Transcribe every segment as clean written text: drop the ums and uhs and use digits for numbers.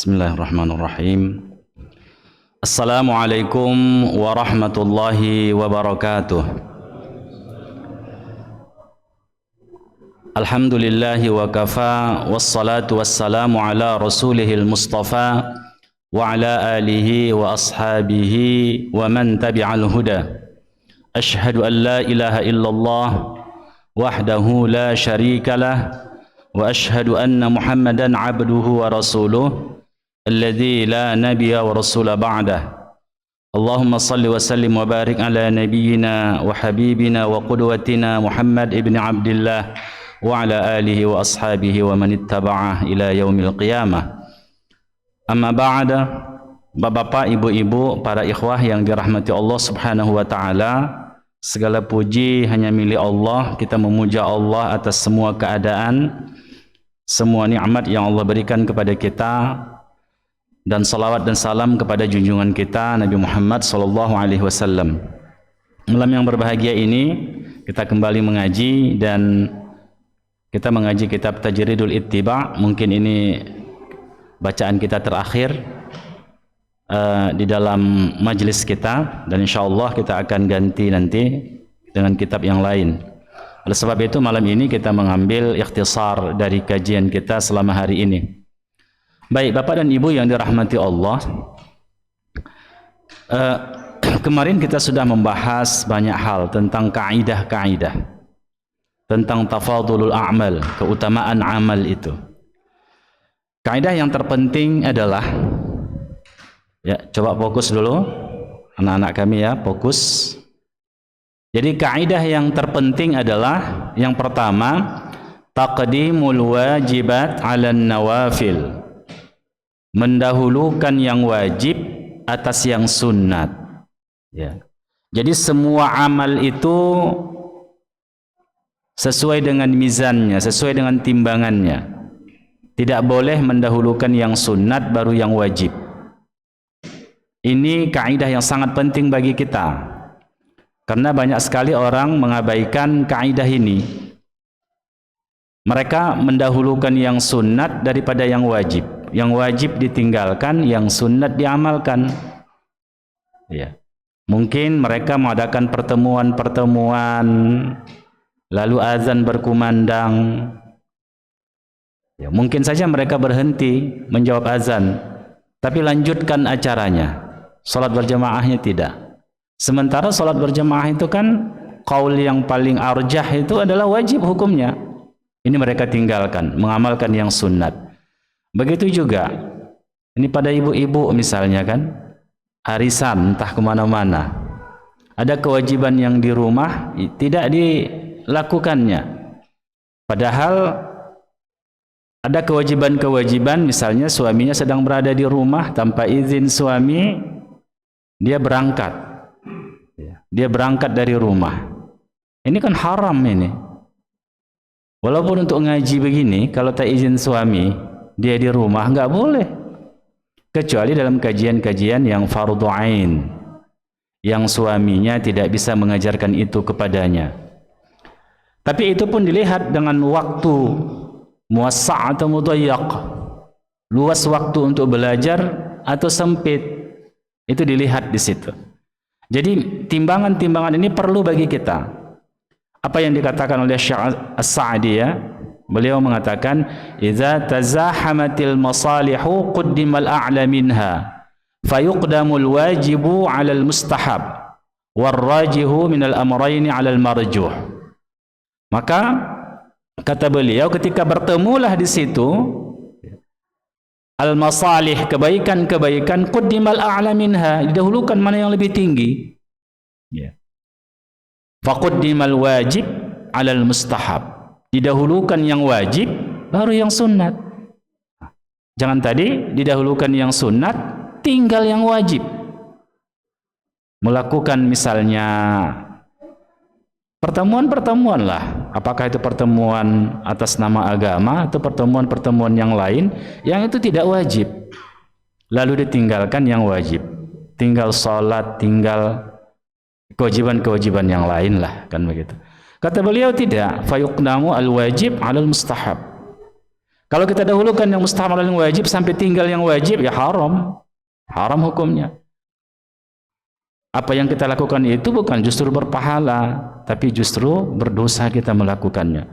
Bismillahirrahmanirrahim. Assalamualaikum warahmatullahi wabarakatuh. Alhamdulillahi wa kafa, wassalatu wassalamu ala rasulihil mustafa wa ala alihi wa ashabihi wa man tabi'al huda. Ashhadu an la ilaha illallah wahdahu la syarika lah wa ashhadu anna Muhammadan abduhu wa rasuluh alladzi la nabiyya wa rasula ba'dah. Allahumma salli wa sallim wa barik ala nabiyyina wa habibina wa qudwatina Muhammad ibn Abdillah wa ala alihi wa ashabihi wa man ittaba'ah ila yaumil qiyamah. Amma ba'da, Bapak, Ibu-ibu, para ikhwah yang dirahmati Allah Subhanahu wa taala, segala puji hanya milik Allah. Kita memuja Allah atas semua keadaan, semua nikmat yang Allah berikan kepada kita, dan salawat dan salam kepada junjungan kita Nabi Muhammad SAW. Malam yang berbahagia ini kita kembali mengaji, dan kita mengaji kitab Tajridul Ittiba'. Mungkin ini bacaan kita terakhir di dalam majlis kita, dan insyaallah kita akan ganti nanti dengan kitab yang lain. Oleh sebab itu malam ini kita mengambil ikhtisar dari kajian kita selama hari ini. Baik Bapak dan Ibu yang dirahmati Allah, kemarin kita sudah membahas banyak hal tentang kaidah-kaidah, tentang tafadulul a'mal, keutamaan amal itu. Kaidah yang terpenting adalah, ya coba fokus dulu anak-anak kami ya, fokus. Jadi kaidah yang terpenting adalah yang pertama, taqdimul wajibat 'alan nawafil. Mendahulukan yang wajib atas yang sunnat. Ya. Jadi semua amal itu sesuai dengan mizannya, sesuai dengan timbangannya. Tidak boleh mendahulukan yang sunnat baru yang wajib. Ini kaidah yang sangat penting bagi kita, karena banyak sekali orang mengabaikan kaidah ini. Mereka mendahulukan yang sunnat daripada yang wajib. Yang wajib ditinggalkan, yang sunnat diamalkan. Ya. Mungkin mereka mengadakan pertemuan-pertemuan, lalu azan berkumandang. Ya, mungkin saja mereka berhenti menjawab azan, tapi lanjutkan acaranya. Salat berjamaahnya tidak. Sementara salat berjamaah itu kan qaul yang paling arjah itu adalah wajib hukumnya. Ini mereka tinggalkan, mengamalkan yang sunnat. Begitu juga ini pada ibu-ibu misalnya kan, arisan entah kemana-mana, ada kewajiban yang di rumah tidak dilakukannya, padahal ada kewajiban-kewajiban. Misalnya suaminya sedang berada di rumah, tanpa izin suami dia berangkat dari rumah. Ini kan haram ini. Walaupun untuk ngaji begini, kalau tak izin suami dia di rumah nggak boleh, kecuali dalam kajian-kajian yang fardhu ain, yang suaminya tidak bisa mengajarkan itu kepadanya. Tapi itu pun dilihat dengan waktu muwassa' atau mudayyiq, luas waktu untuk belajar atau sempit, itu dilihat di situ. Jadi timbangan-timbangan ini perlu bagi kita. Apa yang dikatakan oleh Syekh As-Sa'di ya, beliau mengatakan, idza tazahamatil masalihu quddimal a'la minha fayuqdamul wajibu 'alal mustahab warrajihu minal amrayni 'alal marjuh. Maka kata beliau, ketika bertemulah di situ al masalih, kebaikan-kebaikan, quddimal a'la minha, didahulukan mana yang lebih tinggi. Ya. Faquddimal wajib 'alal mustahab, didahulukan yang wajib baru yang sunnat. Jangan tadi didahulukan yang sunat, tinggal yang wajib. Melakukan misalnya pertemuan-pertemuan lah, apakah itu pertemuan atas nama agama atau pertemuan-pertemuan yang lain yang itu tidak wajib, lalu ditinggalkan yang wajib, tinggal sholat, tinggal kewajiban-kewajiban yang lain lah, kan begitu. Kata beliau tidak, fayuqdamu al-wajib 'alal mustahab. Kalau kita dahulukan yang mustahab 'alal wajib sampai tinggal yang wajib, ya haram. Haram hukumnya. Apa yang kita lakukan itu bukan justru berpahala, tapi justru berdosa kita melakukannya.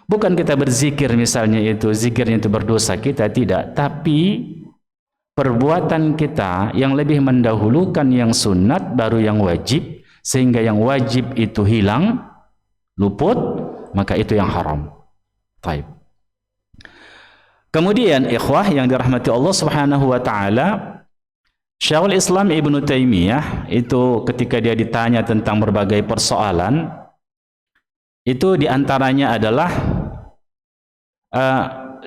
Bukan kita berzikir misalnya itu, zikirnya itu berdosa kita, tidak. Tapi perbuatan kita yang lebih mendahulukan yang sunat baru yang wajib, sehingga yang wajib itu hilang, luput, maka itu yang haram. Taib. Kemudian ikhwah yang dirahmati Allah Subhanahu wa taala, Syekhul Islam Ibnu Taimiyah itu ketika dia ditanya tentang berbagai persoalan, itu diantaranya adalah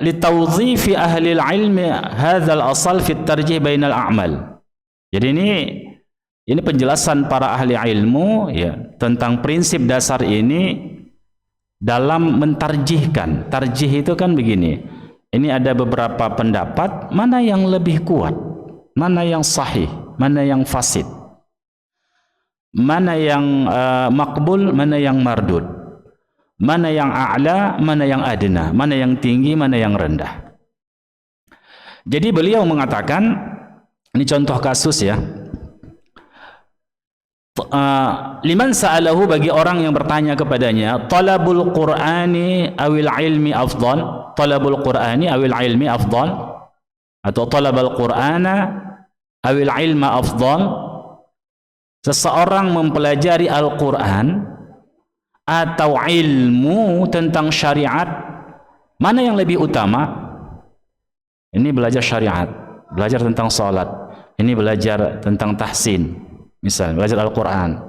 litawzifi ahli al-ilmi hadzal asal fi tarjih bainal a'mal. Jadi ini penjelasan para ahli ilmu ya tentang prinsip dasar ini dalam mentarjihkan. Tarjih itu kan begini. Ini ada beberapa pendapat, mana yang lebih kuat, mana yang sahih, mana yang fasid, mana yang makbul, mana yang mardud, mana yang a'la, mana yang adna, mana yang tinggi, mana yang rendah. Jadi beliau mengatakan, ini contoh kasus ya, liman sa'alahu, bagi orang yang bertanya kepadanya, talabul qur'ani awil ilmi afdal, talabul qur'ani awil ilmi afdal, atau talabul qur'ana awil ilma afdal, seseorang mempelajari Al-Quran atau ilmu tentang syariat, mana yang lebih utama? Ini belajar syariat, belajar tentang salat, ini belajar tentang tahsin, misalnya belajar Al-Quran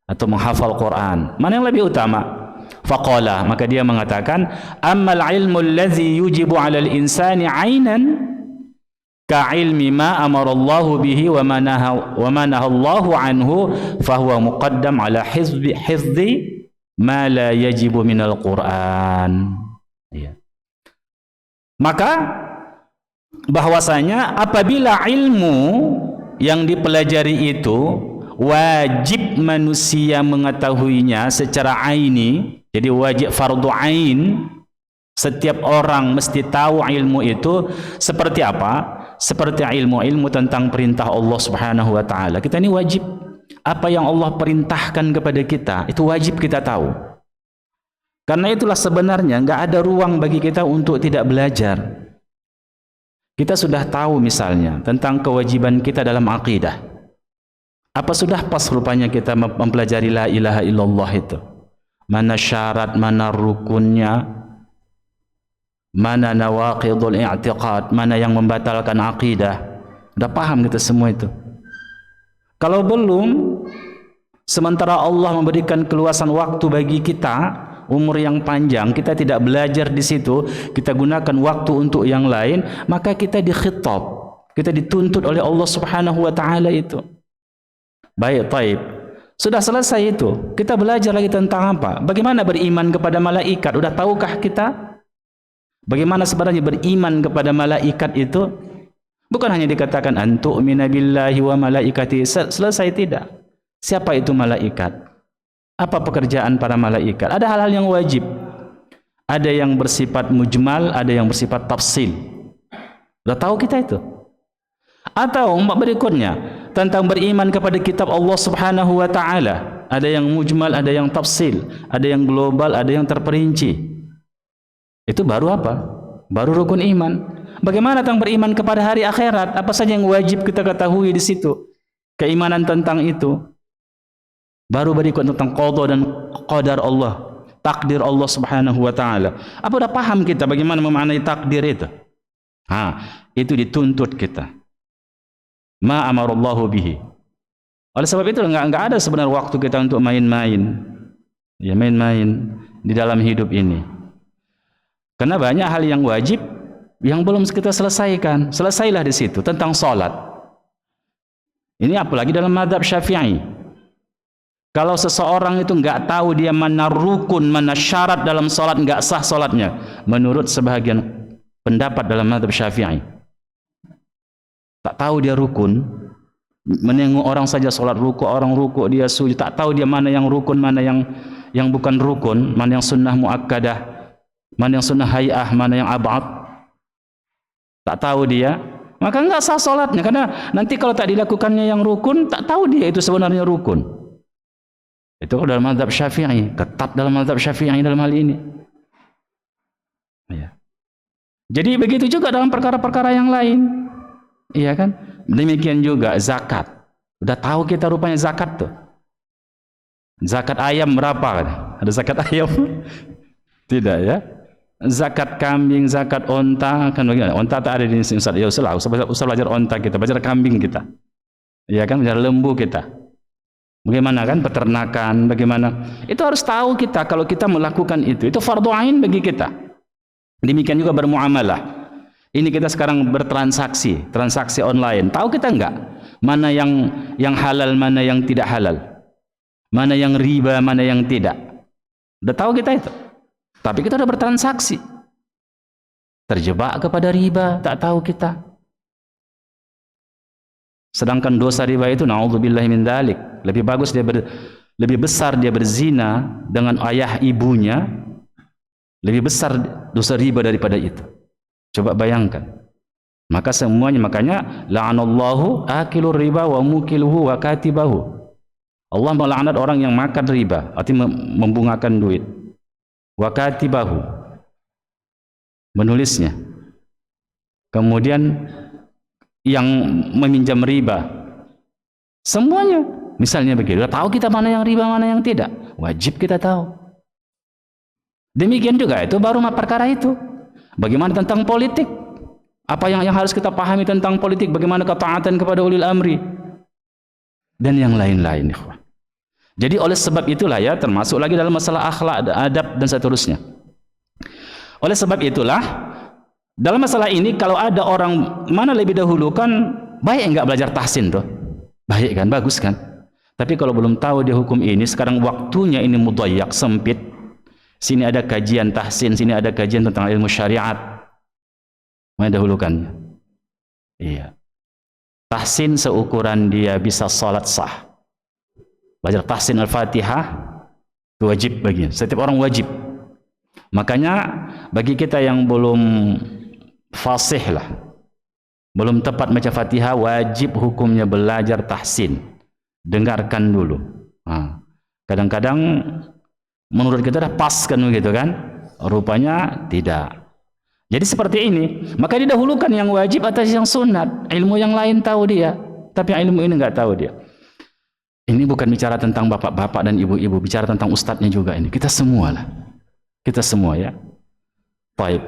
atau menghafal Quran, mana yang lebih utama? Faqala, maka dia mengatakan, ammal ilmu allazi yujibu 'alal insani 'ainan ka ilmi ma amarallahu bihi wa ma nahallahu anhu fahuwa muqaddam ala hifdzi ma la yajibu minal Quran. Ya. Maka bahwasanya apabila ilmu yang dipelajari itu wajib manusia mengetahuinya secara aini, jadi wajib fardu ain, setiap orang mesti tahu ilmu itu seperti apa? Seperti ilmu-ilmu tentang perintah Allah Subhanahu wa taala. Kita ini wajib, apa yang Allah perintahkan kepada kita itu wajib kita tahu. Karena itulah sebenarnya nggak ada ruang bagi kita untuk tidak belajar. Kita sudah tahu misalnya tentang kewajiban kita dalam akidah. Apa sudah pas rupanya kita mempelajari la ilaha illallah itu? Mana syarat, mana rukunnya, mana nawaqidul i'tiqad, mana yang membatalkan akidah. Udah paham kita semua itu. Kalau belum, sementara Allah memberikan keluasan waktu bagi kita, umur yang panjang, kita tidak belajar di situ, kita gunakan waktu untuk yang lain, maka kita dikhitab, kita dituntut oleh Allah Subhanahu wa taala itu. Baik, taib. Sudah selesai itu, kita belajar lagi tentang apa? Bagaimana beriman kepada malaikat? Udah tahukah kita? Bagaimana sebenarnya beriman kepada malaikat itu? Bukan hanya dikatakan antu'mina billahi wa malaikati, selesai, tidak. Siapa itu malaikat? Apa pekerjaan para malaikat? Ada hal-hal yang wajib. Ada yang bersifat mujmal, ada yang bersifat tafsil. Sudah tahu kita itu? Atau berikutnya tentang beriman kepada kitab Allah Subhanahu wa taala, ada yang mujmal, ada yang tafsil, ada yang global, ada yang terperinci. Itu baru apa? Baru rukun iman. Bagaimana tentang beriman kepada hari akhirat? Apa saja yang wajib kita ketahui di situ? Keimanan tentang itu. Baru berikut tentang qada dan qadar Allah, takdir Allah Subhanahu wa taala. Apa udah paham kita bagaimana memaknai takdir itu? Itu dituntut kita. Ma amarallahu bihi. Oleh sebab itu enggak ada sebenarnya waktu kita untuk main-main. Ya, main-main di dalam hidup ini. Karena banyak hal yang wajib yang belum kita selesaikan. Selesailah di situ tentang salat. Ini apalagi dalam mazhab Syafi'i. Kalau seseorang itu nggak tahu dia mana rukun, mana syarat dalam salat, nggak sah salatnya. Menurut sebahagian pendapat dalam mazhab Syafi'i. Tak tahu dia rukun, menengok orang saja salat ruku, orang ruku dia sujud, tak tahu dia mana yang rukun, mana yang bukan rukun, mana yang sunnah muakkadah, mana yang sunnah hay'ah, mana yang ab'ad. Tak tahu dia, maka enggak sah salatnya, karena nanti kalau tak dilakukannya yang rukun, tak tahu dia itu sebenarnya rukun. Itu dalam mazhab Syafi'i, ketat dalam mazhab Syafi'i dalam hal ini. Ya. Jadi begitu juga dalam perkara-perkara yang lain. Iya kan? Demikian juga zakat. Udah tahu kita rupanya zakat tuh. Zakat ayam berapa? Ada zakat ayam? Tidak ya. Zakat kambing, zakat onta, kan bagaimana? Onta tak ada di sini Ustaz. Ya usah belajar onta kita, belajar kambing kita. Iya kan? Belajar lembu kita. Bagaimana kan peternakan, bagaimana? Itu harus tahu kita kalau kita melakukan itu. Itu fardhu ain bagi kita. Demikian juga bermuamalah. Ini kita sekarang bertransaksi, transaksi online. Tahu kita enggak? Mana yang halal, mana yang tidak halal? Mana yang riba, mana yang tidak? Udah tahu kita itu. Tapi kita udah bertransaksi. Terjebak kepada riba, tak tahu kita. Sedangkan dosa riba itu naudzubillahi min dzalik. Lebih bagus lebih besar dia berzina dengan ayah ibunya, lebih besar dosa riba daripada itu. Coba bayangkan. Maka semuanya, makanya la'anallahu akilur riba wa mukiluhu wa katibahu. Allah melaknat orang yang makan riba, artinya membungakan duit. Wa katibahu, menulisnya. Kemudian yang meminjam riba. Semuanya. Misalnya begitu. Tahu kita mana yang riba, mana yang tidak. Wajib kita tahu. Demikian juga itu baru perkara itu. Bagaimana tentang politik? Apa yang harus kita pahami tentang politik? Bagaimana ketaatan kepada ulil amri? Dan yang lain-lain. Jadi oleh sebab itulah ya, termasuk lagi dalam masalah akhlak, adab dan seterusnya. Oleh sebab itulah, dalam masalah ini kalau ada orang mana lebih dahulu kan, baik enggak belajar tahsin tuh? Baik kan, bagus kan? Tapi kalau belum tahu dia hukum ini, sekarang waktunya ini mudayyak, sempit. Sini ada kajian tahsin, sini ada kajian tentang ilmu syariat. Mana dahulukannya? Iya. Tahsin seukuran dia bisa salat sah. Belajar tahsin Al-Fatihah itu wajib baginya. Setiap orang wajib. Makanya bagi kita yang belum fasih lah, belum tepat baca Fatihah, wajib hukumnya belajar tahsin. Dengarkan dulu. Kadang-kadang menurut kita dah pas kan begitu kan? Rupanya tidak. Jadi seperti ini. Maka didahulukan yang wajib atas yang sunat. Ilmu yang lain tahu dia, tapi ilmu ini enggak tahu dia. Ini bukan bicara tentang bapak-bapak dan ibu-ibu, bicara tentang ustadznya juga ini. Kita semua lah. Kita semua ya. Baik.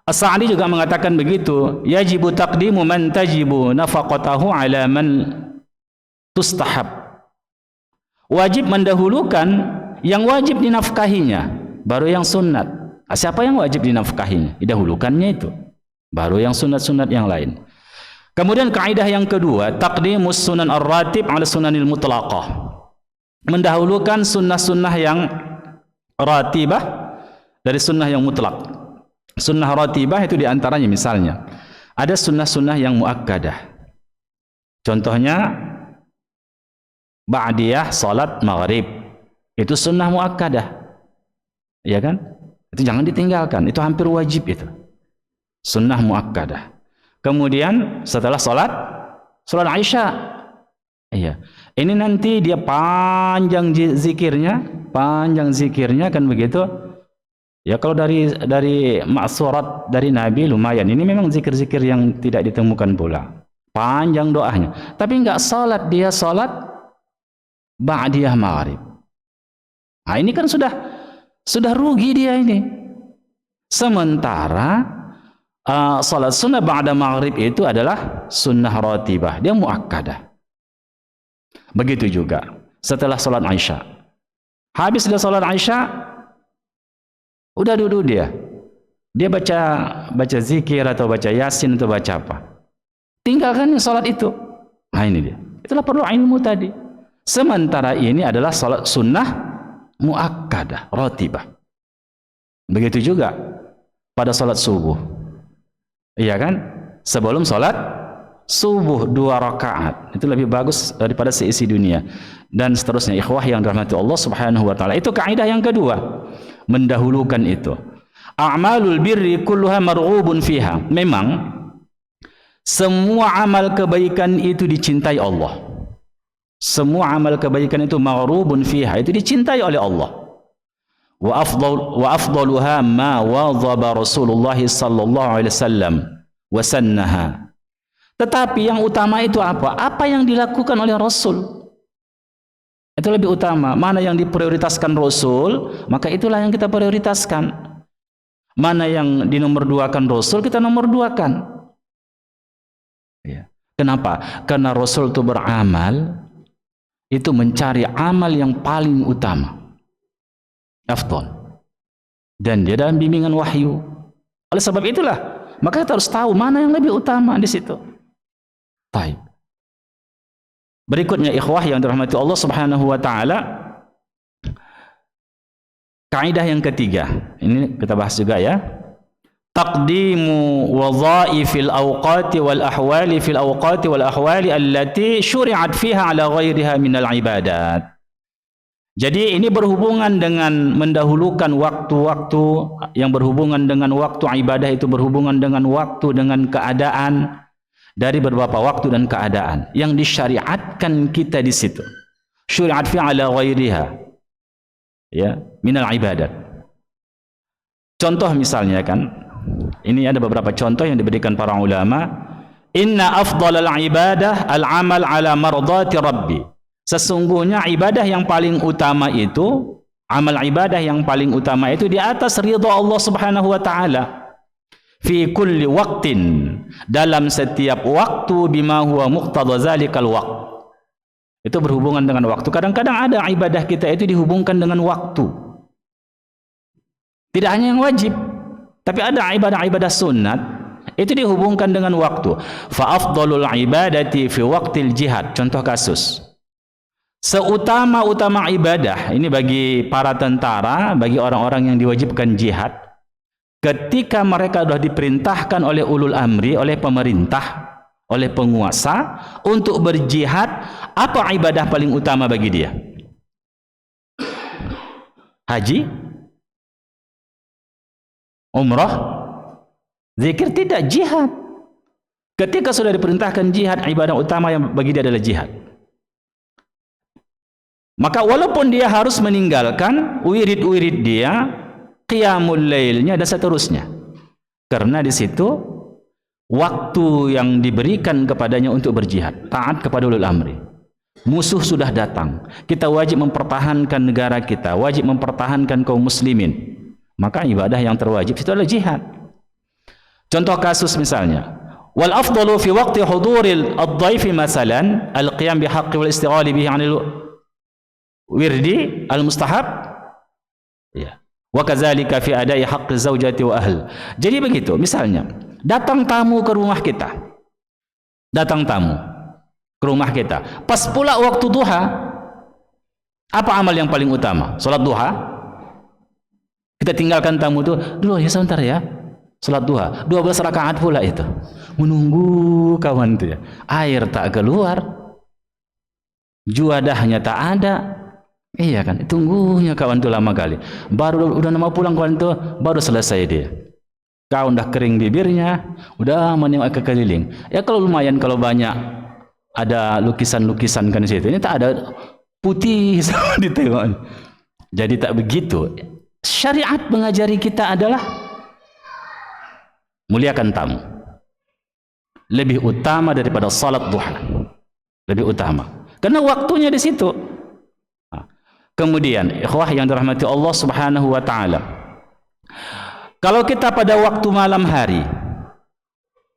As-Sa'di juga mengatakan begitu, yajibu taqdimu man tajibu nafaqatahu ala man tustahab. Wajib mendahulukan yang wajib dinafkahinya, baru yang sunat. Siapa yang wajib dinafkahinya? Didahulukannya itu. Baru yang sunat-sunat yang lain. Kemudian kaidah yang kedua, taqdimus sunan ar-ratib ala sunanil mutlaqah. Mendahulukan sunnah-sunnah yang ratibah dari sunnah yang mutlak. Sunnah ratibah itu diantaranya misalnya ada sunnah-sunnah yang muakkadah. Contohnya ba'diyah salat maghrib. Itu sunnah muakkadah. Ya kan? Itu jangan ditinggalkan, itu hampir wajib itu. Sunnah muakkadah. Kemudian setelah salat Isya. Iya. Ini nanti dia panjang zikirnya kan begitu. Ya kalau dari ma'surat dari Nabi lumayan. Ini memang zikir-zikir yang tidak ditemukan pula. Panjang doanya. Tapi enggak salat, dia salat ba'diyah maghrib. Nah, ini kan sudah rugi dia ini. Sementara salat sunnah ba'da maghrib itu adalah sunnah ratibah, dia muakkadah. Begitu juga setelah salat Isya. Habis dia salat Isya, udah duduk dia. Dia baca zikir atau baca yasin atau baca apa. Tinggalkan salat itu. Nah ini dia. Itulah perlu ilmu tadi. Sementara ini adalah salat sunnah muakkadah, ratibah. Begitu juga pada salat subuh. Iya kan? Sebelum salat subuh 2 rakaat. Itu lebih bagus daripada seisi dunia. Dan seterusnya, ikhwah yang dirahmati Allah Subhanahu wa taala. Itu kaidah yang kedua. Mendahulukan itu. A'malul birri kulluha marghubun fiha. Memang semua amal kebaikan itu dicintai Allah. Semua amal kebaikan itu maghrubun fiha, itu dicintai oleh Allah. Wa afdaluha ma wadhaba Rasulullah sallallahu alaihi wasallam wa sannaha. Tetapi yang utama itu apa? Apa yang dilakukan oleh Rasul. Itu lebih utama. Mana yang diprioritaskan Rasul, maka itulah yang kita prioritaskan. Mana yang dinomorduakan Rasul, kita nomorduakan. Ya. Kenapa? Karena Rasul itu beramal, itu mencari amal yang paling utama, afdal, dan dia dalam bimbingan wahyu. Oleh sebab itulah, maka kita harus tahu mana yang lebih utama di situ. Baik. Berikutnya ikhwah yang dirahmati Allah Subhanahu wa taala, kaidah yang ketiga. Ini kita bahas juga ya. Taqdimu wadhaifil awqati wal ahwali fil awqati wal ahwali allati syuri'at fiha ala ghairiha minal ibadat. Jadi ini berhubungan dengan mendahulukan waktu-waktu yang berhubungan dengan waktu ibadah, itu berhubungan dengan waktu, dengan keadaan dari beberapa waktu dan keadaan yang disyariatkan kita di situ. Syuri'at fiha ala ghairiha, ya, minal ibadat. Contoh misalnya kan, ini ada beberapa contoh yang diberikan para ulama. Inna afdalal ibadah al-amal ala mardati rabbi. Sesungguhnya ibadah yang paling utama itu, amal ibadah yang paling utama itu di atas ridha Allah Subhanahu wa taala. Fi kulli waqtin, dalam setiap waktu, bima huwa muqtada zalikal waqt. Itu berhubungan dengan waktu. Kadang-kadang ada ibadah kita itu dihubungkan dengan waktu. Tidak hanya yang wajib, tapi ada ibadah-ibadah sunat itu dihubungkan dengan waktu. Fa afdalul ibadati fi waqtil jihad. Contoh kasus. Seutama-utama ibadah ini bagi para tentara, bagi orang-orang yang diwajibkan jihad, ketika mereka sudah diperintahkan oleh ulul amri, oleh pemerintah, oleh penguasa untuk berjihad, apa ibadah paling utama bagi dia? Haji? Umrah? Zikir? Tidak, jihad. Ketika sudah diperintahkan jihad, ibadah utama yang bagi dia adalah jihad. Maka walaupun dia harus meninggalkan wirid-wirid dia, qiyamul lailnya dan seterusnya, karena di situ waktu yang diberikan kepadanya untuk berjihad, taat kepada ulul amri. Musuh sudah datang, kita wajib mempertahankan negara kita, wajib mempertahankan kaum muslimin, maka ibadah yang terwajib itu adalah jihad. Contoh kasus misalnya, wal afdalu fi waqti huduril ad-dhaifi masalan al-qiyam bihaqqi wal istighali bihi 'anil wirdi al-mustahab, ya, wa kadzalika fi adai haqqi zaujati wa ahl. Jadi begitu, misalnya datang tamu ke rumah kita, datang tamu ke rumah kita, pas pula waktu duha, apa amal yang paling utama? Salat duha. Kita tinggalkan tamu itu dulu ya, sebentar ya, salat duha 12 rakaat pula itu, menunggu kawan itu ya, air tak keluar, juadahnya tak ada. Iya kan, tunggunya kawan itu lama kali. Baru udah mau pulang kawan itu, baru selesai dia. Kawan udah kering bibirnya, udah menengok ke keliling. Ya kalau lumayan, kalau banyak ada lukisan-lukisan kan di situ. Ini tak ada, putih sama ditengok. Jadi tak begitu. Syariat mengajari kita adalah muliakan tamu. Lebih utama daripada salat duha. Lebih utama. Karena waktunya di situ. Kemudian, ikhwah yang dirahmati Allah Subhanahu wa taala, kalau kita pada waktu malam hari,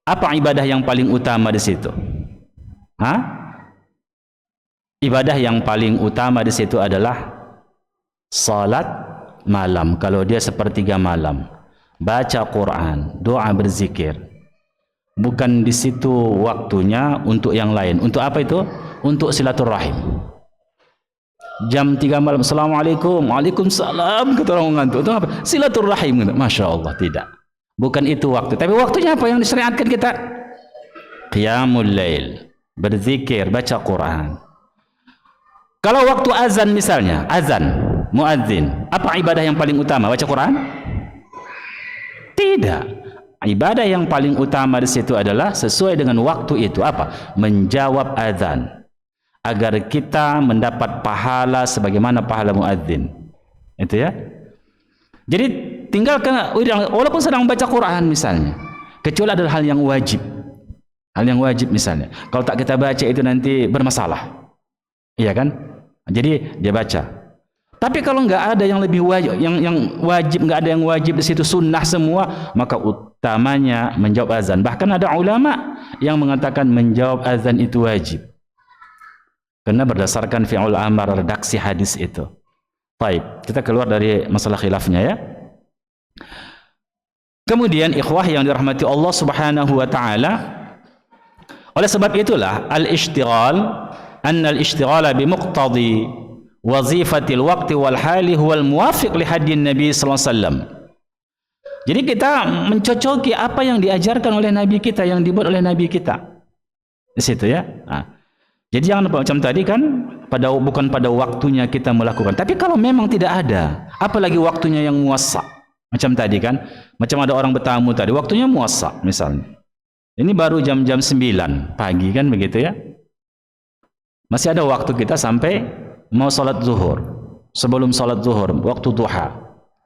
apa ibadah yang paling utama di situ? Ibadah yang paling utama di situ adalah salat malam, kalau dia sepertiga malam. baca Quran, doa, berzikir. Bukan di situ waktunya untuk yang lain. Untuk apa itu? Untuk silaturahim. Jam 3 malam, Assalamualaikum, Waalaikumsalam, kata orang ngantuk. Itu apa? Silaturahim. Masya Allah, tidak. Bukan itu waktu. Tapi waktunya apa yang disyariatkan kita? Qiyamul lail, berzikir, baca Quran. Kalau waktu azan misalnya, azan, muadzin, apa ibadah yang paling utama? Baca Quran? Tidak. Ibadah yang paling utama di situ adalah sesuai dengan waktu itu apa? Menjawab azan, agar kita mendapat pahala sebagaimana pahala muadzin. Itu ya. Jadi tinggalkan walaupun sedang baca Quran misalnya, kecuali adalah hal yang wajib. Hal yang wajib misalnya. Kalau tak kita baca itu nanti bermasalah. Iya kan? Jadi dia baca. Tapi kalau nggak ada yang lebih wajib, yang wajib, nggak ada yang wajib di situ, sunnah semua, maka utamanya menjawab azan. Bahkan ada ulama yang mengatakan menjawab azan itu wajib, karena berdasarkan fi'ul amar, redaksi hadis itu. Baik, kita keluar dari masalah khilafnya ya. Kemudian ikhwah yang dirahmati Allah Subhanahu wa taala, oleh sebab itulah al-ishtighal, anna al-ishtighala bi muqtadi wazifatil waqti wal hali huwal muwafiq li hadyin Nabi sallallahu alaihi wasallam. Jadi kita mencocoki apa yang diajarkan oleh Nabi kita, yang dibuat oleh Nabi kita. Di situ ya. Nah, jadi jangan macam tadi kan, bukan pada waktunya kita melakukan. Tapi kalau memang tidak ada, apalagi waktunya yang muwassa. Macam tadi kan, macam ada orang bertamu tadi, waktunya muwassa misalnya. Ini baru jam-jam 9 pagi kan begitu ya. Masih ada waktu kita sampai mau salat zuhur. Sebelum salat zuhur, waktu duha.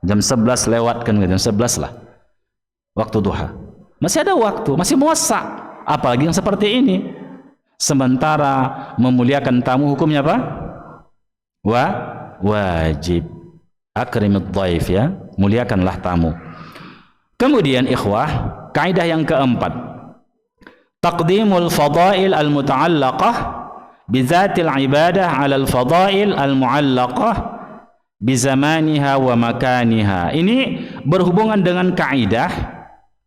Jam 11 lewat kan, jam 11 lah. Waktu duha. Masih ada waktu, masih muwassa. Apalagi yang seperti ini. Sementara memuliakan tamu hukumnya apa? Wajib. Akrimid dhaif ya. Muliakanlah tamu. Kemudian ikhwah, kaidah yang keempat. Taqdimul fadail al-muta'allaqah bizatil ibadah 'ala al-fadail al-mu'allaqah bizamaniha wa makaniha. Ini berhubungan dengan kaidah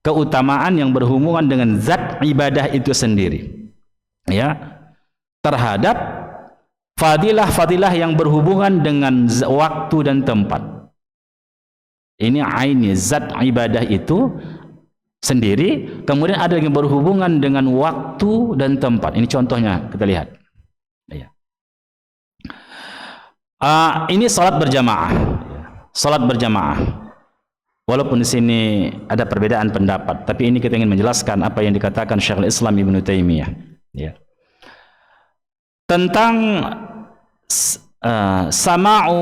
keutamaan yang berhubungan dengan zat ibadah itu sendiri. Ya. Terhadap fadilah-fadilah yang berhubungan dengan waktu dan tempat. Ini aini zat ibadah itu sendiri, kemudian ada yang berhubungan dengan waktu dan tempat. Ini contohnya kita lihat. Ini salat berjamaah. Salat berjamaah. Walaupun di sini ada perbedaan pendapat, tapi ini kita ingin menjelaskan apa yang dikatakan Syekhul Islam Ibnu Taimiyah. Ya. Tentang sama'u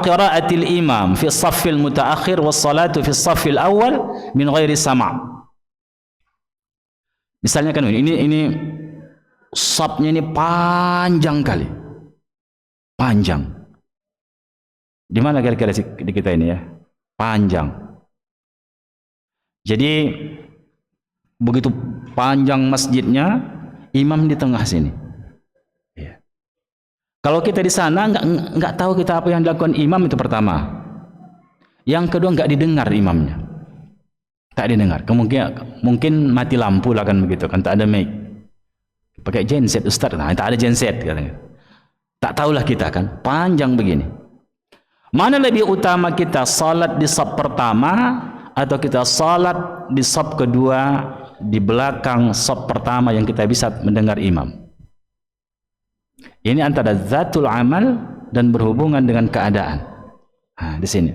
qira'atil imam fi shaffil mutaakhir was salatu fi shaffil awal min ghairi sama'. Misalnya kan ini safnya ini panjang kali. Panjang. Di mana kira-kira di kita ini ya? Panjang. Jadi begitu panjang masjidnya, imam di tengah sini. Ya. Kalau kita di sana nggak tahu kita apa yang dilakukan imam, itu pertama. Yang kedua, nggak didengar imamnya. Tak didengar. Mungkin mati lampu lah kan begitu kan, tak ada mic. Pakai genset Ustaz, nah tak ada genset katanya. Tak tahulah kita kan, panjang begini. Mana lebih utama kita, salat di shaf pertama atau kita salat di shaf kedua di belakang shaf pertama yang kita bisa mendengar imam? Ini antara zatul amal dan berhubungan dengan keadaan. Nah, di sini.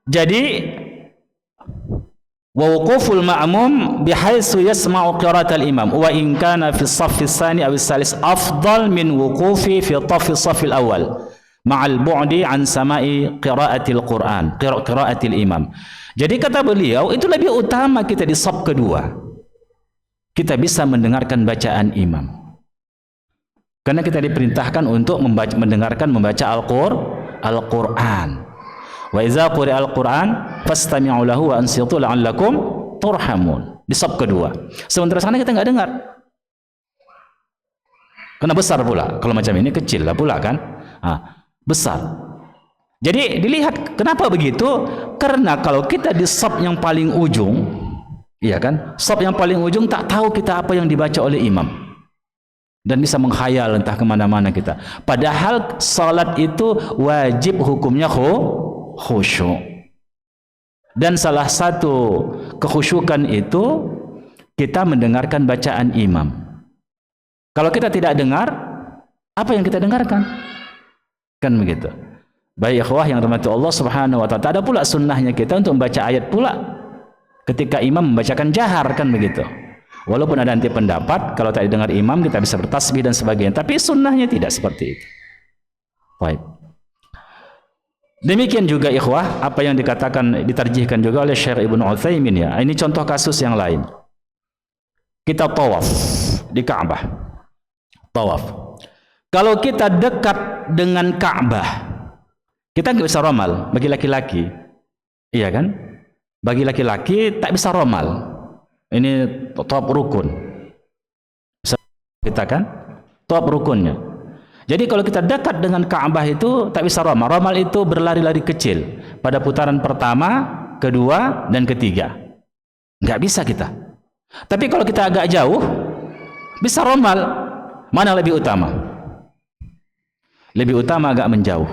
Jadi wa wuquful ma'mum bihaitsu yasma'u qira'atal imam wa in kana fi as-saff ats-tsani aw ats-tsalits afdal min wuqufi fi as-saff al-awwal ma'al bu'di an sama'i qira'atil Qur'an, qira'atil imam. Jadi kata beliau, itu lebih utama kita di shaf kedua. Kita bisa mendengarkan bacaan imam. Karena kita diperintahkan untuk mendengarkan membaca Al-Qur'an. Wa iza quri'al Qur'an fastami'u lahu wa ansitu la'allakum turhamun. Di shaf kedua. Sementara sana kita nggak dengar. Karena besar pula. Kalau macam ini kecil lah pula kan. Besar. Jadi dilihat kenapa begitu? Karena kalau kita di shaf yang paling ujung, iya kan? Shaf yang paling ujung tak tahu kita apa yang dibaca oleh imam. Dan bisa menghayal entah kemana-mana kita. Padahal salat itu wajib hukumnya khusyuk. Dan salah satu kekhusyukan itu kita mendengarkan bacaan imam. Kalau kita tidak dengar, apa yang kita dengarkan? Kan begitu. Baik ikhwah yang dirahmati Allah Subhanahu wa taala. Tak ada pula sunnahnya kita untuk membaca ayat pula ketika imam membacakan jahar, kan begitu. Walaupun ada nanti pendapat kalau tak didengar imam kita bisa bertasbih dan sebagainya, tapi sunnahnya tidak seperti itu. Baik. Demikian juga ikhwah apa yang dikatakan ditarjihkan juga oleh Syekh Ibnu Utsaimin ya. Ini contoh kasus yang lain. Kita tawaf di Ka'bah. Tawaf. Kalau kita dekat dengan Ka'bah, kita nggak bisa romal bagi laki-laki, iya kan? Bagi laki-laki tak bisa romal. Ini tawaf rukun. Kita kan tawaf rukunnya. Jadi kalau kita dekat dengan Ka'bah itu tak bisa romal. Romal itu berlari-lari kecil pada putaran pertama, kedua, dan ketiga. Nggak bisa kita. Tapi kalau kita agak jauh, bisa romal. Mana lebih utama? Lebih utama agak menjauh.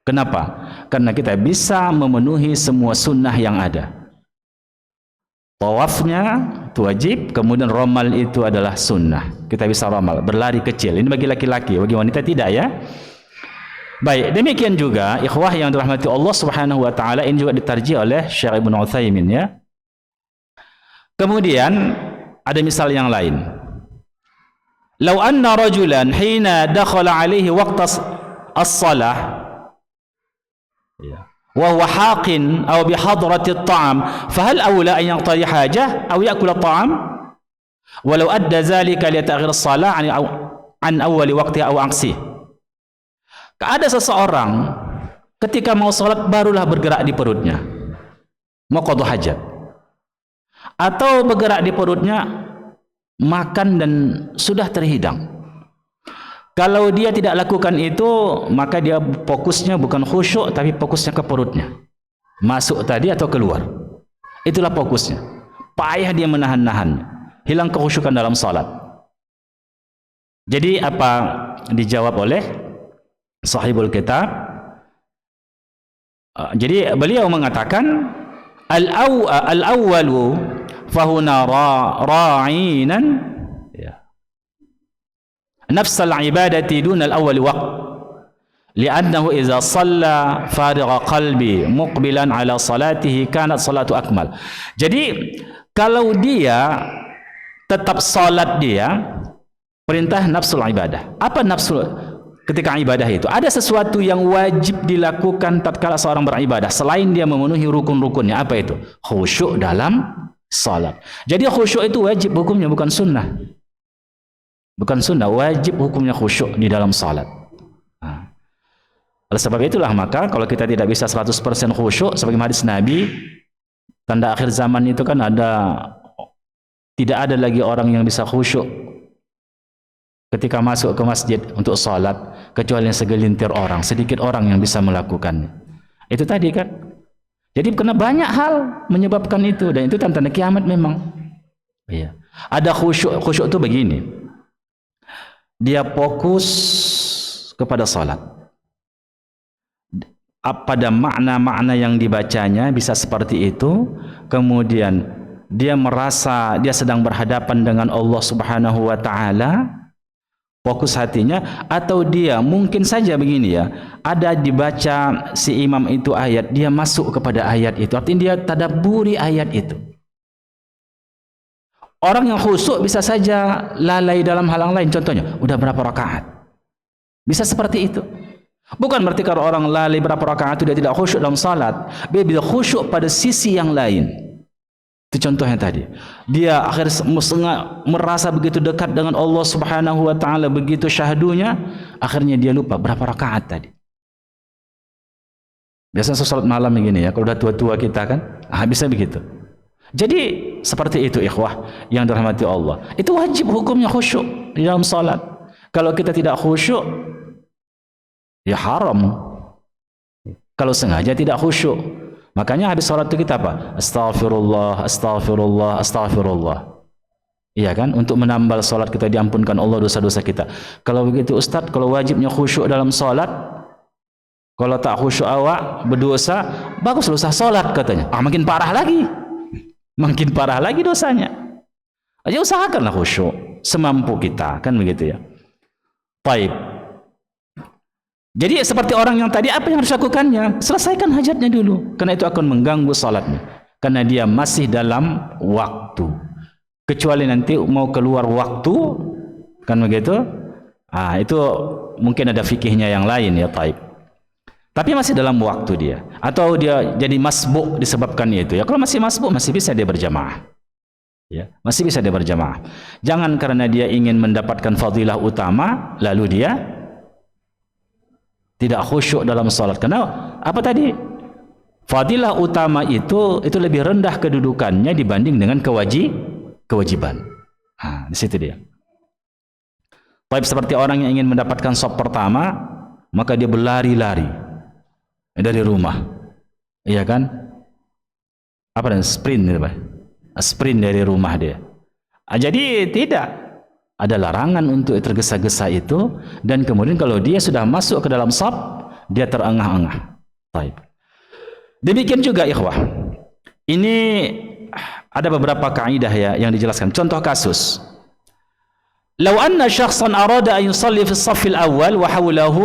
Kenapa? Karena kita bisa memenuhi semua sunnah yang ada. Tawafnya itu wajib, kemudian romal itu adalah sunnah. Kita bisa romal, berlari kecil. Ini bagi laki-laki, bagi wanita tidak ya. Baik, demikian juga ikhwah yang dirahmati Allah Subhanahu wa taala, ini juga ditarjih oleh Syekh Ibnu Utsaimin ya. Kemudian ada misal yang lain. Lau anna rajulan hina dakhala alaihi waqta as-salah wa huwa haqin aw bi hadrati at-ta'am fa hal awla an yaqtadi hajah aw ya'kul at-ta'am walau adda dhalika li ta'khir as-salah an awwal waqtiha aw aqsi. Ada seseorang ketika mau salat barulah bergerak di perutnya mau qada hajat, atau bergerak di perutnya makan dan sudah terhidang. Kalau dia tidak lakukan itu, maka dia fokusnya bukan khusyuk tapi fokusnya ke perutnya, masuk tadi atau keluar. Itulah fokusnya. Payah dia menahan-nahan, hilang kekhusyukan dalam salat. Jadi apa dijawab oleh sahibul kitab? Jadi beliau mengatakan al-awwalu fahuna ra'inan nafs al-ibadati dun al-awwal waqt li'annahu idza shalla farigha qalbi muqbilan ala salatihi kanat salatu akmal. Jadi kalau dia tetap salat, dia perintah nafsul ibadah. Apa nafsul ketika ibadah itu? Ada sesuatu yang wajib dilakukan tatkala seorang beribadah selain dia memenuhi rukun-rukunnya. Apa itu? Khusyuk dalam salat. Jadi khusyuk itu wajib hukumnya, bukan sunnah. Bukan sunnah, wajib hukumnya khusyuk di dalam salat. Oleh sebab itulah maka kalau kita tidak bisa 100% khusyuk sebagai hadis Nabi, tanda akhir zaman itu kan tidak ada lagi orang yang bisa khusyuk ketika masuk ke masjid untuk salat kecuali segelintir orang, sedikit orang yang bisa melakukannya. Itu tadi kan. Jadi karena banyak hal menyebabkan itu, dan itu tanda kiamat memang. Iya. Ada khusyuk. Khusyuk itu begini. Dia fokus kepada salat. Pada makna-makna yang dibacanya bisa seperti itu. Kemudian dia merasa dia sedang berhadapan dengan Allah Subhanahu wa taala. Fokus hatinya, atau dia mungkin saja begini ya, ada dibaca si imam itu ayat, dia masuk kepada ayat itu, artinya dia tadabburi ayat itu. Orang yang khusyuk bisa saja lalai dalam hal yang lain, contohnya udah berapa rakaat, bisa seperti itu. Bukan berarti kalau orang lalai berapa rakaat itu dia tidak khusyuk dalam salat. Dia bisa khusyuk pada sisi yang lain. Itu contohnya tadi. Dia akhirnya merasa begitu dekat dengan Allah Subhanahu wa taala, begitu syahdunya, akhirnya dia lupa berapa rakaat tadi. Biasanya salat malam begini ya, kalau udah tua-tua kita kan, bisa begitu. Jadi seperti itu ikhwah yang dirahmati Allah. Itu wajib hukumnya khusyuk di dalam salat. Kalau kita tidak khusyuk, ya haram. Kalau sengaja tidak khusyuk. Makanya habis sholat itu kita apa? Astaghfirullah, astaghfirullah, astaghfirullah. Iya kan? Untuk menambal sholat kita, diampunkan Allah dosa-dosa kita. Kalau begitu Ustadz, kalau wajibnya khusyuk dalam sholat, kalau tak khusyuk awak berdosa, bagus usah sholat katanya. Makin parah lagi. Makin parah lagi dosanya. Aja usahakanlah khusyuk semampu kita, kan begitu ya. Baik. Jadi seperti orang yang tadi, apa yang harus lakukannya? Selesaikan hajatnya dulu, karena itu akan mengganggu salatnya, karena dia masih dalam waktu. Kecuali nanti mau keluar waktu, kan begitu? Itu mungkin ada fikihnya yang lain ya, taib. Tapi masih dalam waktu dia, atau dia jadi masbuk disebabkan itu ya. Kalau masih masbuk, masih bisa dia berjamaah. Ya, masih bisa dia berjamaah. Jangan karena dia ingin mendapatkan fadilah utama, lalu dia tidak khusyuk dalam salat. Karena apa tadi? Fadilah utama itu lebih rendah kedudukannya dibanding dengan kewajiban. Di situ dia. Baik, seperti orang yang ingin mendapatkan shop pertama, maka dia berlari-lari dari rumah. Iya kan? Apa dan sprint itu, Pak? Sprint dari rumah dia. Jadi tidak ada larangan untuk tergesa-gesa itu, dan kemudian kalau dia sudah masuk ke dalam shop, dia terengah-engah. Baik. Demikian juga ikhwah. Ini ada beberapa kaidah ya yang dijelaskan. Contoh kasus. Law anna syakhsan arada an yusalli fi as-saff al-awwal wa hawlahu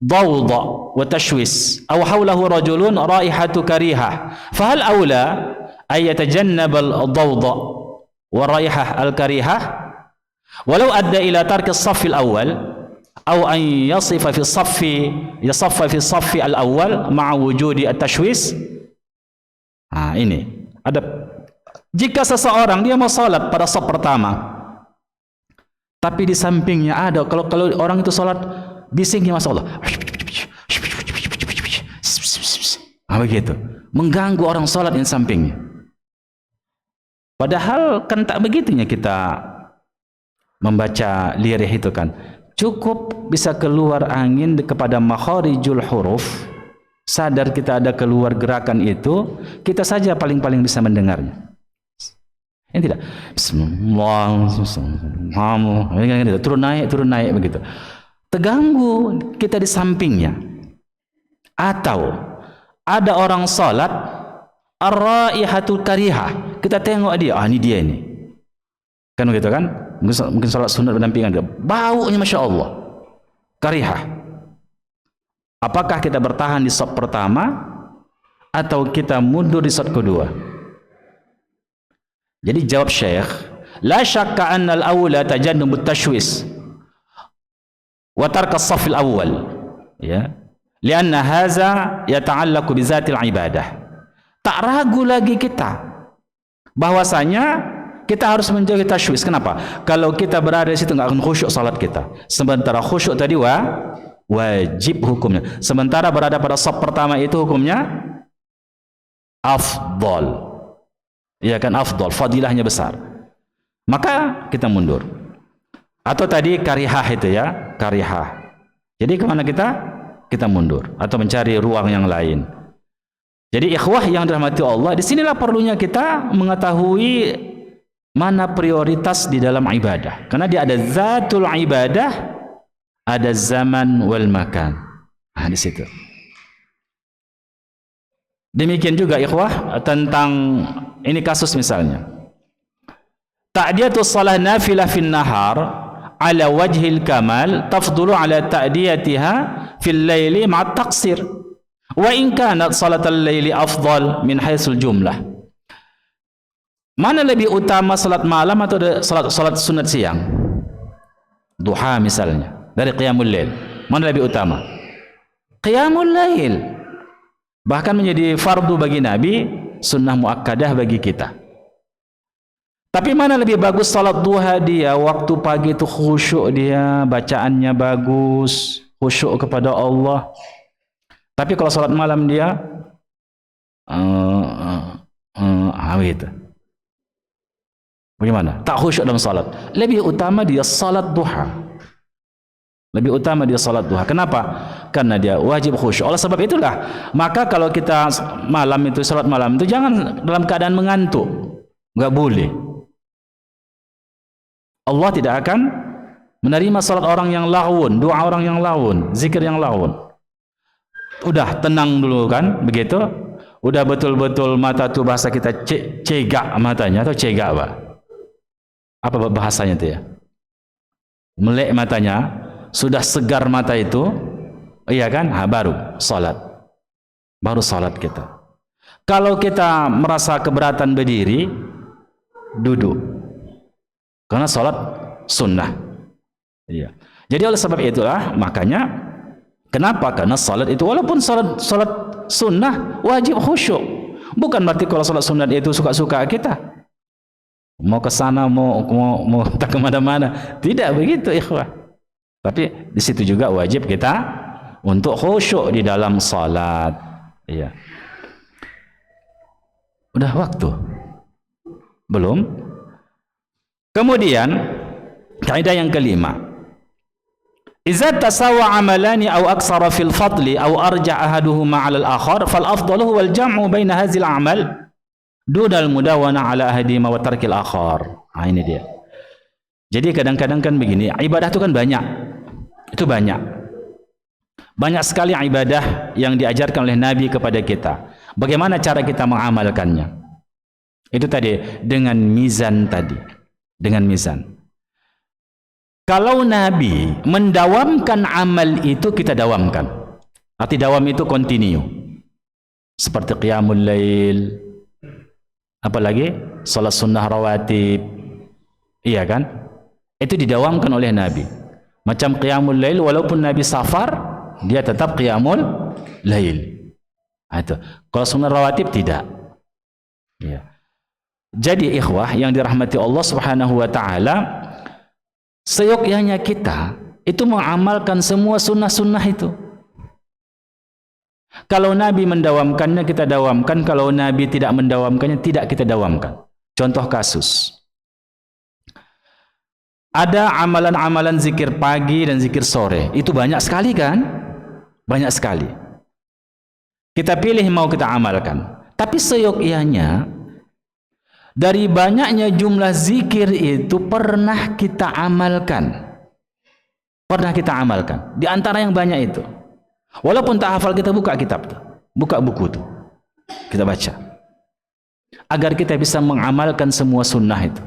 dawda wa tashwis aw hawlahu rajulun raihatu karihah, fa hal aula ay yatajannab al-dawda wa raihah al-karihah walau adda ila tarki as-saff al-awwal aw an yasifa fi as-saff al-awwal ma'a wujudi at-tashwis. Ini ada, jika seseorang dia mau salat pada shaf pertama, tapi di sampingnya ada, kalau orang itu salat bisingnya Masya Allah, begitu, mengganggu orang salat di sampingnya. Padahal kan tak begitunya kita membaca lirih itu kan. Cukup bisa keluar angin kepada makharijul huruf, sadar kita ada keluar gerakan itu, kita saja paling-paling bisa mendengarnya. Ini tidak Bismillah, turun naik begitu. Terganggu kita di sampingnya. Atau ada orang salat ar-raihatul karihah, kita tengok dia, ini dia ini. Kan begitu kan? Mungkin salat sunat berdampingan dia. Baunya Masya Allah. Karihah. Apakah kita bertahan di shaf pertama atau kita mundur di shaf kedua? Jadi jawab Syekh, la syakka anna al-awla tajannub at-tashwis wa tark as-saff al-awwal, ya, lianna hadza yata'allaqu bi zatil ibadah. Tak ragu lagi kita bahwasanya kita harus menjauhi tashwis. Kenapa? Kalau kita berada di situ enggak akan khusyuk salat kita. Sementara khusyuk tadi wajib hukumnya. Sementara berada pada shaf pertama itu hukumnya afdal. Ya kan, afdal, fadilahnya besar. Maka kita mundur. Atau tadi karihah itu ya, karihah. Jadi kemana kita? Kita mundur atau mencari ruang yang lain. Jadi ikhwah yang dirahmati Allah, disinilah perlunya kita mengetahui mana prioritas di dalam ibadah. Karena dia ada zatul ibadah, ada zaman wal makan. Di situ. Demikian juga ikhwah tentang ini kasus misalnya. Ta'diyatus shalah nafilah fin nahar ala wajhil kamal tafdulu ala ta'diyatiha fil laili ma'at taqsir. Wa in kanat salatul laili afdal min haitsul jumlah. Mana lebih utama salat malam atau salat sunat siang? Duha misalnya, dari qiyamul lail. Mana lebih utama? Qiyamul lail. Bahkan menjadi fardu bagi Nabi, sunnah muakkadah bagi kita. Tapi mana lebih bagus salat duha dia, waktu pagi itu khusyuk dia, bacaannya bagus, khusyuk kepada Allah. Tapi kalau salat malam dia gitu. Bagaimana? Tak khusyuk dalam salat. Lebih utama dia salat duha. Lebih utama dia salat duha. Kenapa? karena dia wajib khusyuk. Oleh sebab itulah, maka kalau kita malam itu salat malam itu jangan dalam keadaan mengantuk, nggak boleh. Allah tidak akan menerima salat orang yang lawun, doa orang yang lawun, zikir yang lawun. Udah tenang dulu kan, begitu. Udah betul-betul mata tuh bahasa kita cegak matanya atau cegak apa bahasanya itu ya? Melek matanya, sudah segar mata itu, iya kan? Baru salat. Baru salat kita. Kalau kita merasa keberatan berdiri, duduk. Karena salat sunnah. Iya. Jadi oleh sebab itulah makanya kenapa? Karena salat itu walaupun salat sunnah wajib khusyuk. Bukan berarti kalau salat sunnah itu suka-suka kita. Mau ke sana mau tak kemana-mana. Tidak begitu ikhwah. Tapi di situ juga wajib kita untuk khusyuk di dalam salat. Iya. Udah waktu? Belum? Kemudian kaidah yang kelima. Idza tasawa amalani aw aksara fil fadli aw arja ahaduhuma 'ala al-akhar fal afdalu huwa al-jam'u baina hadhihi al-a'mal dudal mudawana 'ala ahadihima wa tarkil akhar. Ini dia. Jadi kadang-kadang kan begini, ibadah itu kan banyak. Itu banyak. Banyak sekali ibadah yang diajarkan oleh Nabi kepada kita. Bagaimana cara kita mengamalkannya? Itu tadi dengan mizan tadi. Dengan mizan. Kalau Nabi mendawamkan amal itu, kita dawamkan. Arti dawam itu continue. Seperti qiyamul lail, apalagi salat sunnah rawatib. Iya kan? Itu didawamkan oleh Nabi. Macam qiyamul lail, walaupun Nabi safar, dia tetap qiyamul lail. Itu. Kalau sunnah rawatib tidak. Ya. Jadi ikhwah yang dirahmati Allah Subhanahu wa taala, seyogyanya kita itu mengamalkan semua sunnah-sunnah itu. Kalau Nabi mendawamkannya, kita dawamkan. Kalau Nabi tidak mendawamkannya, tidak kita dawamkan. Contoh kasus. Ada amalan-amalan zikir pagi dan zikir sore. Itu banyak sekali kan? Banyak sekali. Kita pilih mau kita amalkan. Tapi seyogyanya, dari banyaknya jumlah zikir itu pernah kita amalkan. Pernah kita amalkan. Di antara yang banyak itu. Walaupun tak hafal, kita buka kitab tuh. Buka buku tuh. Kita baca. Agar kita bisa mengamalkan semua sunnah itu.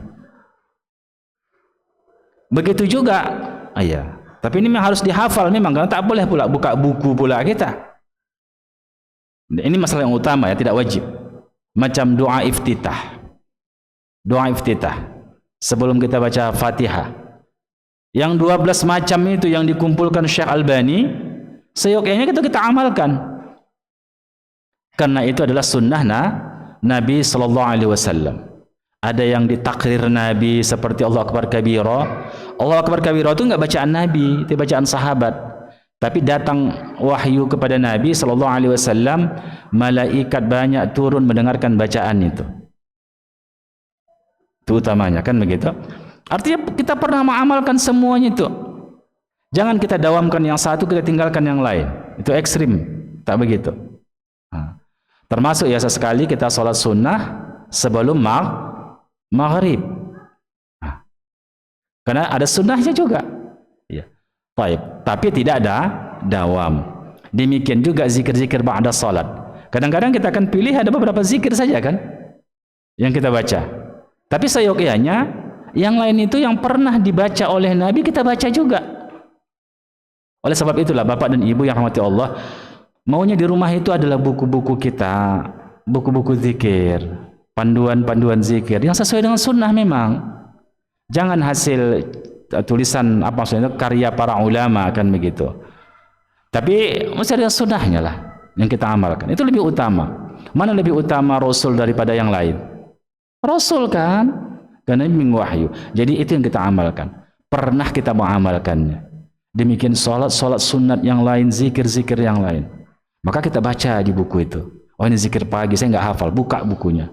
Begitu juga. Ya. Tapi ini memang harus dihafal memang. Karena tak boleh pula buka buku pula kita. Ini masalah yang utama ya. Tidak wajib. Macam doa iftitah. Doa iftitah sebelum kita baca Fatihah. Yang 12 macam itu yang dikumpulkan Syekh Albani, seyogyanya kita amalkan. Karena itu adalah sunnah Nabi sallallahu alaihi wasallam. Ada yang ditakrir Nabi seperti Allah Akbar kabira. Allah Akbar kabira itu enggak bacaan Nabi, itu bacaan sahabat. Tapi datang wahyu kepada Nabi sallallahu alaihi wasallam, malaikat banyak turun mendengarkan bacaan itu. Itu utamanya kan begitu. Artinya kita pernah mengamalkan semuanya itu. Jangan kita dawamkan yang satu, kita tinggalkan yang lain. Itu ekstrim. Tak begitu. Termasuk ya sesekali kita sholat sunnah sebelum maghrib. Karena ada sunnahnya juga. Ya. Baik. Tapi tidak ada dawam. Demikian juga zikir-zikir ba'da salat. Kadang-kadang kita akan pilih ada beberapa zikir saja kan yang kita baca. Tapi seyogyanya yang lain itu yang pernah dibaca oleh Nabi kita baca juga. Oleh sebab itulah Bapak dan Ibu yang rahmati Allah, maunya di rumah itu adalah buku-buku kita, buku-buku zikir, panduan-panduan zikir yang sesuai dengan sunnah memang. Jangan hasil tulisan apa maksudnya karya para ulama kan begitu. Tapi mesti ada sunnahnya lah yang kita amalkan. Itu lebih utama. Mana lebih utama Rasul daripada yang lain? Rasul kan, karena ini wahyu. Jadi itu yang kita amalkan. Pernah kita mengamalkannya. Demikian sholat sunat yang lain, zikir-zikir yang lain. Maka kita baca di buku itu. Oh ini zikir pagi, saya nggak hafal. Buka bukunya.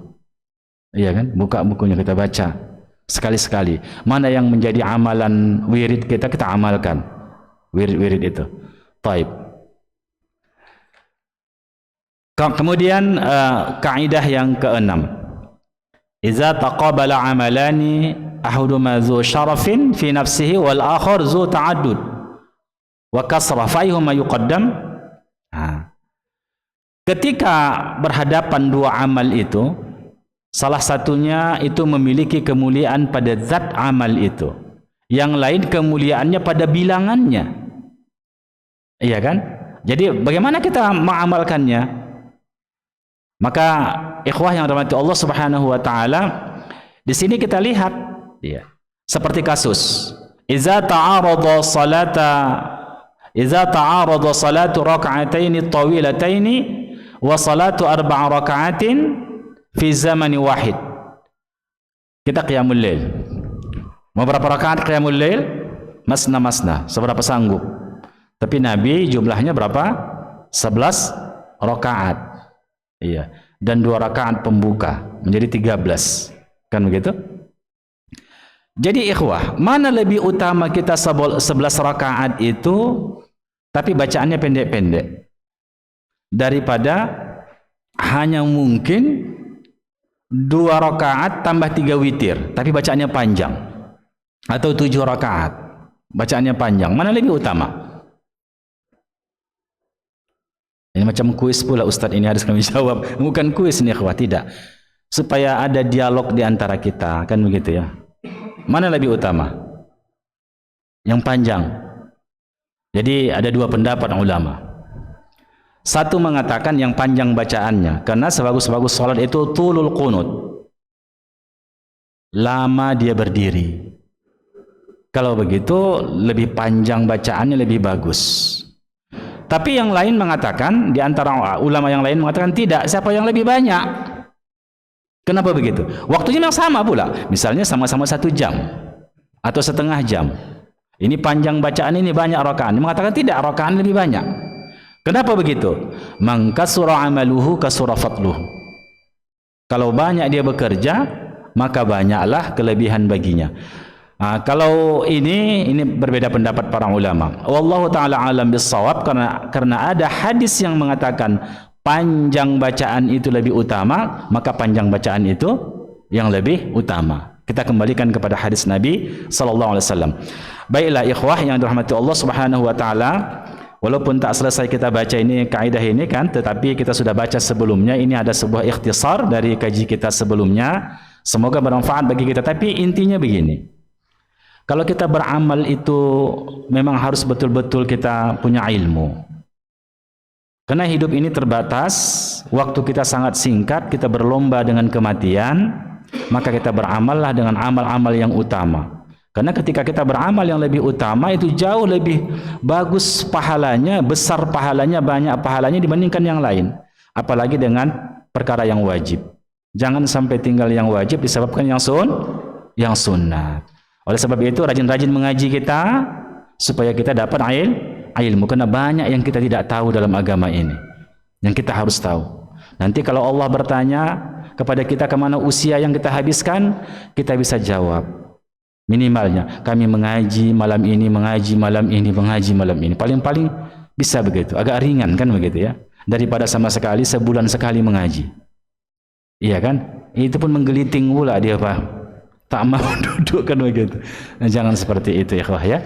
Iya kan? Buka bukunya kita baca. Sekali-sekali. Mana yang menjadi amalan wirid kita amalkan. Wirid-wirid itu. Taib. Kemudian kaidah yang keenam, iza taqabala amalani ahaduhuma zu syarafin fi nafsihi wal akhar zu ta'addud wa kasrah fa ayyuhuma yuqaddam. Ketika berhadapan dua amal itu, salah satunya itu memiliki kemuliaan pada zat amal itu, yang lain kemuliaannya pada bilangannya. Iya kan? Jadi bagaimana kita mengamalkannya? Maka ikhwah yang dirahmati Allah Subhanahu wa taala, di sini kita lihat ya, seperti kasus iza ta'arada salatu rak'ataini tawilataini wa salatu arba'a raka'atin fi zamani wahid. Kita qiyamul lail. Mau berapa rakaat qiyamul lail? Masna, seberapa sanggup. Tapi Nabi jumlahnya berapa? 11 rakaat. Iya, dan 2 rakaat pembuka menjadi 13. Kan begitu? Jadi ikhwah, mana lebih utama kita 11 rakaat itu tapi bacaannya pendek-pendek daripada hanya mungkin 2 rakaat tambah 3 witir tapi bacaannya panjang, atau 7 rakaat bacaannya panjang? Mana lebih utama? Ini macam kuis pula Ustadz, ini harus kami jawab. Bukan kuis nih ikhwah, tidak. Supaya ada dialog di antara kita, kan begitu ya. Mana lebih utama? Yang panjang. Jadi ada 2 pendapat ulama. Satu mengatakan yang panjang bacaannya, karena sebagus-bagus salat itu tulul qunut. Lama dia berdiri. Kalau begitu lebih panjang bacaannya lebih bagus. Tapi yang lain mengatakan, di antara ulama yang lain mengatakan tidak, siapa yang lebih banyak. Kenapa begitu? Waktunya memang sama pula, misalnya sama-sama 1 jam atau setengah jam. Ini panjang bacaan, ini banyak rakaat. Dia mengatakan tidak, rakaat lebih banyak. Kenapa begitu? Man kasura amaluhu kasura fadluhu. Kalau banyak dia bekerja, maka banyaklah kelebihan baginya. Kalau ini berbeda pendapat para ulama. Wallahu taala alam bissawab, karena ada hadis yang mengatakan panjang bacaan itu lebih utama, maka panjang bacaan itu yang lebih utama. Kita kembalikan kepada hadis Nabi sallallahu alaihi wasallam. Baiklah ikhwah yang dirahmati Allah Subhanahu wa taala, walaupun tak selesai kita baca ini kaidah ini kan, tetapi kita sudah baca sebelumnya. Ini ada sebuah ikhtisar dari kaji kita sebelumnya. Semoga bermanfaat bagi kita. Tapi intinya begini. Kalau kita beramal itu memang harus betul-betul kita punya ilmu. Karena hidup ini terbatas, waktu kita sangat singkat, kita berlomba dengan kematian, maka kita beramallah dengan amal-amal yang utama. Karena ketika kita beramal yang lebih utama, itu jauh lebih bagus pahalanya, besar pahalanya, banyak pahalanya dibandingkan yang lain. Apalagi dengan perkara yang wajib. Jangan sampai tinggal yang wajib disebabkan yang sunnah. Oleh sebab itu rajin-rajin mengaji kita supaya kita dapat ilmu, karena banyak yang kita tidak tahu dalam agama ini yang kita harus tahu. Nanti kalau Allah bertanya kepada kita kemana usia yang kita habiskan, kita bisa jawab minimalnya kami mengaji malam ini, mengaji malam ini. Paling-paling bisa begitu, agak ringan kan begitu ya, daripada sama sekali sebulan sekali mengaji. Iya kan? Itu pun menggeliting pula dia Pak, tak mau duduk kan begitu. Nah, jangan seperti itu ya ikhwah ya.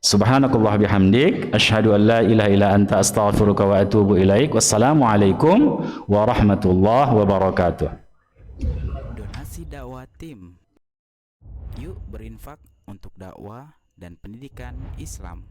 Subhanakallah bihamdik, asyhadu an la ilaha illa anta astaghfiruka wa atubu ilaik. Wassalamualaikum warahmatullahi wabarakatuh. Donasi dakwah tim. Yuk berinfak untuk dakwah dan pendidikan Islam.